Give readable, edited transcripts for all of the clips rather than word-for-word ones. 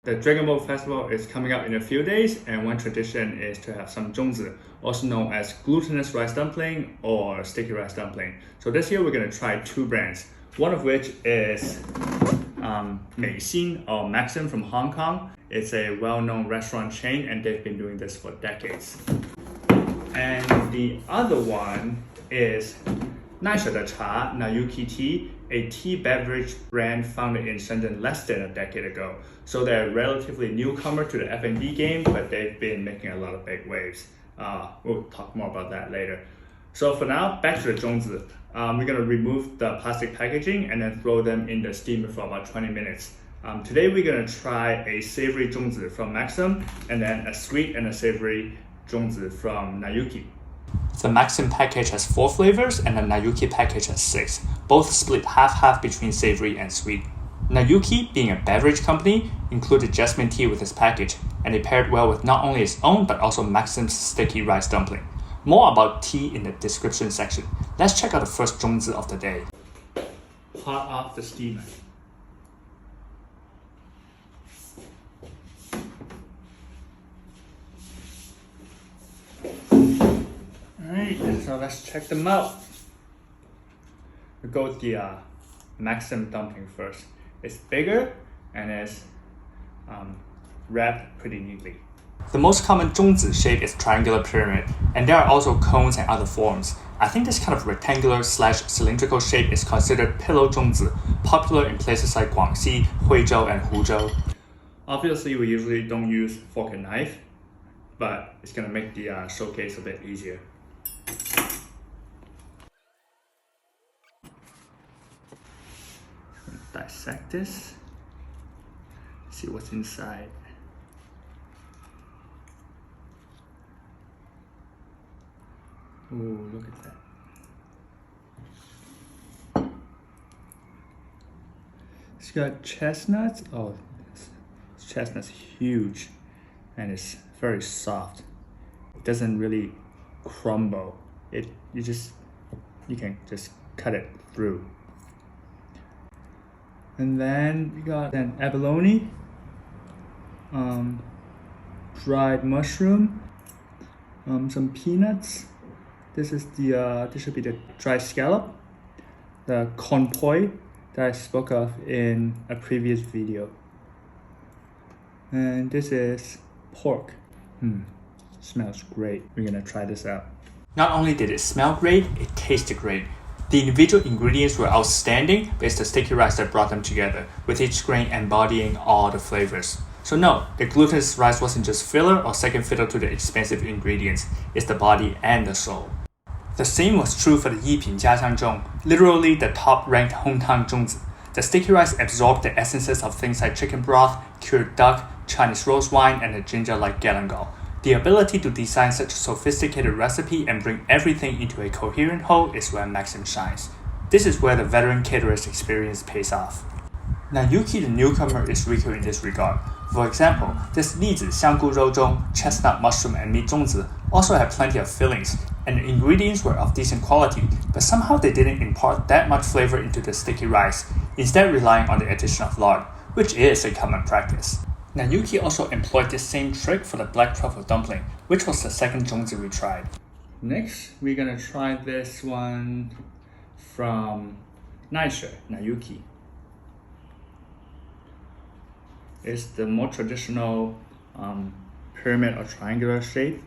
The Dragon Boat Festival is coming up in a few days, and one tradition is to have some zongzi, also known as glutinous rice dumpling or sticky rice dumpling. So this year we're going to try two brands, one of which is Meishin or Maxim from Hong Kong. It's a well-known restaurant chain and they've been doing this for decades. And the other one is Nay雪的茶, Nayuki tea, a tea beverage brand founded in Shenzhen less than a decade ago. So they're a relatively newcomer to the F&B game, but they've been making a lot of big waves. We'll talk more about that later. So for now, back to the zongzi. We're going to remove the plastic packaging and then throw them in the steamer for about 20 minutes. Today we're going to try a savory zongzi from Maxim and then a sweet and a savory zongzi from Nayuki. The Maxim package has 4 flavors and the Nayuki package has 6, both split half-half between savory and sweet. Nayuki, being a beverage company, included jasmine tea with its package, and it paired well with not only its own but also Maxim's sticky rice dumpling. More about tea in the description section. Let's check out the first zongzi of the day. Hot off the steamer. Alright, so let's check them out. We'll go with the Maxim dumpling first. It's bigger and it's wrapped pretty neatly. The most common zongzi shape is triangular pyramid, and there are also cones and other forms. I think this kind of rectangular/cylindrical shape is considered pillow zongzi, popular in places like Guangxi, Huizhou, and Huzhou. Obviously, we usually don't use fork and knife, but it's going to make the showcase a bit easier. Dissect this, see what's inside. Ooh, look at that. It's got chestnuts. Oh, this chestnut's huge and it's very soft. It doesn't really crumble. You can just cut it through. And then we got an abalone, dried mushroom, some peanuts. This should be the dried scallop, the konpoi that I spoke of in a previous video. And this is pork. Smells great. We're gonna try this out. Not only did it smell great, it tasted great. The individual ingredients were outstanding, but it's the sticky rice that brought them together, with each grain embodying all the flavors. So no, the glutinous rice wasn't just filler or second fiddle to the expensive ingredients, it's the body and the soul. The same was true for the 一品家乡粽, literally the top-ranked hometown zongzi. The sticky rice absorbed the essences of things like chicken broth, cured duck, Chinese rose wine, and the ginger like galangal. The ability to design such a sophisticated recipe and bring everything into a coherent whole is where Maxim shines. This is where the veteran caterer's experience pays off. Nayuki, the newcomer, is weaker in this regard. For example, this 栗子香菇肉粽, chestnut mushroom and meat zongzi also had plenty of fillings, and the ingredients were of decent quality, but somehow they didn't impart that much flavor into the sticky rice, instead relying on the addition of lard, which is a common practice. Nayuki also employed this same trick for the black truffle dumpling, which was the second zongzi we tried. Next, we're gonna try this one from Nayuki. It's the more traditional pyramid or triangular shape.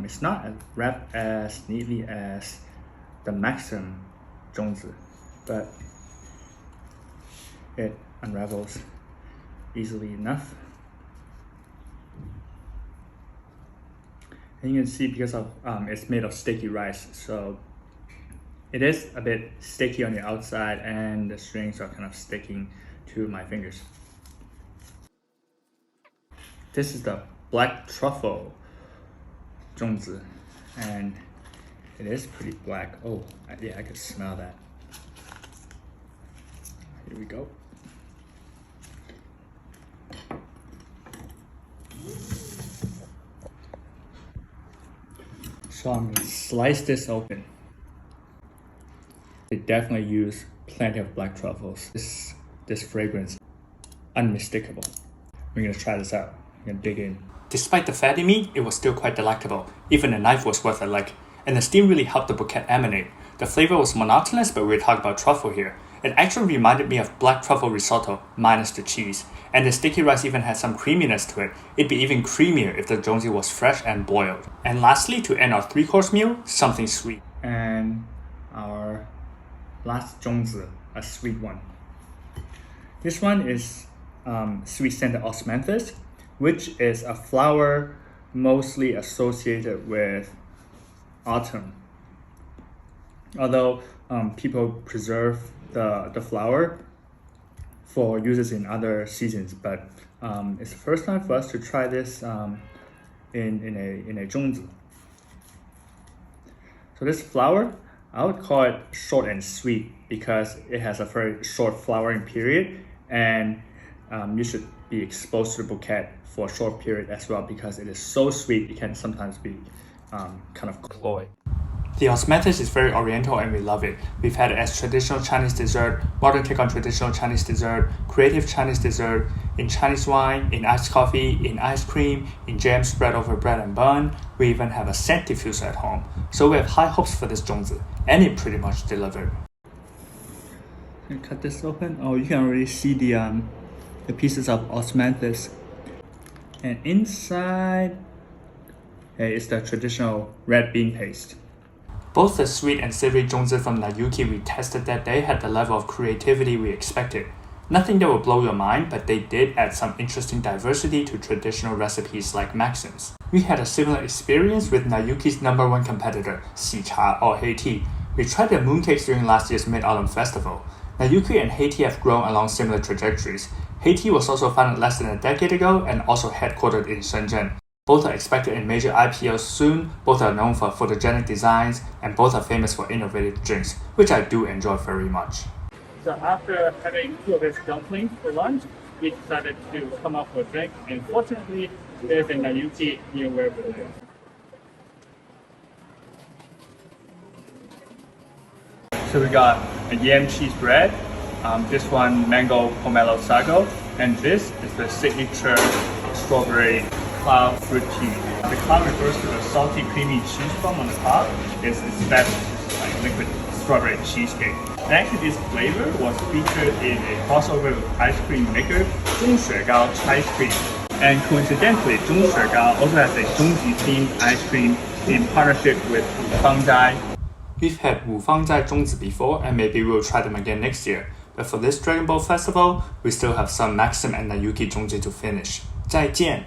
It's not wrapped as neatly as the Maxim zongzi, but it unravels easily enough. And you can see because of it's made of sticky rice, so it is a bit sticky on the outside and the strings are kind of sticking to my fingers. This is the black truffle zongzi, and it is pretty black. Oh, yeah, I can smell that. Here we go. So I'm gonna slice this open. They definitely use plenty of black truffles. This fragrance, unmistakable. we're gonna try this out. We're gonna dig in. Despite the fatty meat, it was still quite delectable. Even the knife was worth a lick. And the steam really helped the bouquet emanate. The flavor was monotonous, but we're talking about truffle here. It actually reminded me of black truffle risotto, minus the cheese. And the sticky rice even had some creaminess to it. It'd be even creamier if the Zongzi was fresh and boiled. And lastly, to end our 3-course meal, something sweet. And our last Zongzi, a sweet one. This one is sweet scented osmanthus, which is a flower mostly associated with autumn. Although people preserve the flower for uses in other seasons, but it's the first time for us to try this in a Zongzi. So this flower, I would call it short and sweet because it has a very short flowering period, and you should be exposed to the bouquet for a short period as well because it is so sweet it can sometimes be kind of cloy. The osmanthus is very oriental and we love it. We've had it as traditional Chinese dessert, modern take on traditional Chinese dessert, creative Chinese dessert, in Chinese wine, in iced coffee, in ice cream, in jam spread over bread and bun. We even have a scent diffuser at home. So we have high hopes for this Zongzi, and it pretty much delivered. Cut this open. Oh, you can already see the pieces of osmanthus. And inside is the traditional red bean paste. Both the sweet and savory Zongzi from Nayuki we tested that day had the level of creativity we expected. Nothing that will blow your mind, but they did add some interesting diversity to traditional recipes like Maxim's. We had a similar experience with Nayuki's #1 competitor, Xicha or Hei Tea. We tried their mooncakes during last year's Mid-Autumn Festival. Nayuki and Hei Tea have grown along similar trajectories. Hei Tea was also founded less than a decade ago and also headquartered in Shenzhen. Both are expected in major IPOs soon, both are known for photogenic designs, and both are famous for innovative drinks, which I do enjoy very much. So after having 2 of these dumplings for lunch, we decided to come up with a drink, and fortunately, there's a Nayuki near where we live. So we got a yam cheese bread, this one mango pomelo sago, and this is the signature strawberry cloud fruit cheese. The cloud refers to the salty creamy cheese foam on the top. It's best like liquid strawberry cheesecake. And actually this flavor was featured in a crossover with ice cream maker, 钟雪糕 ice cream. And coincidentally, 钟雪糕 also has a Zongzi themed ice cream in partnership with 五芳斋. We've had 五芳斋 Zongzi before, and maybe we'll try them again next year. But for this Dragon Ball Festival, we still have some Maxim and Nayuki Zongzi to finish. 再见!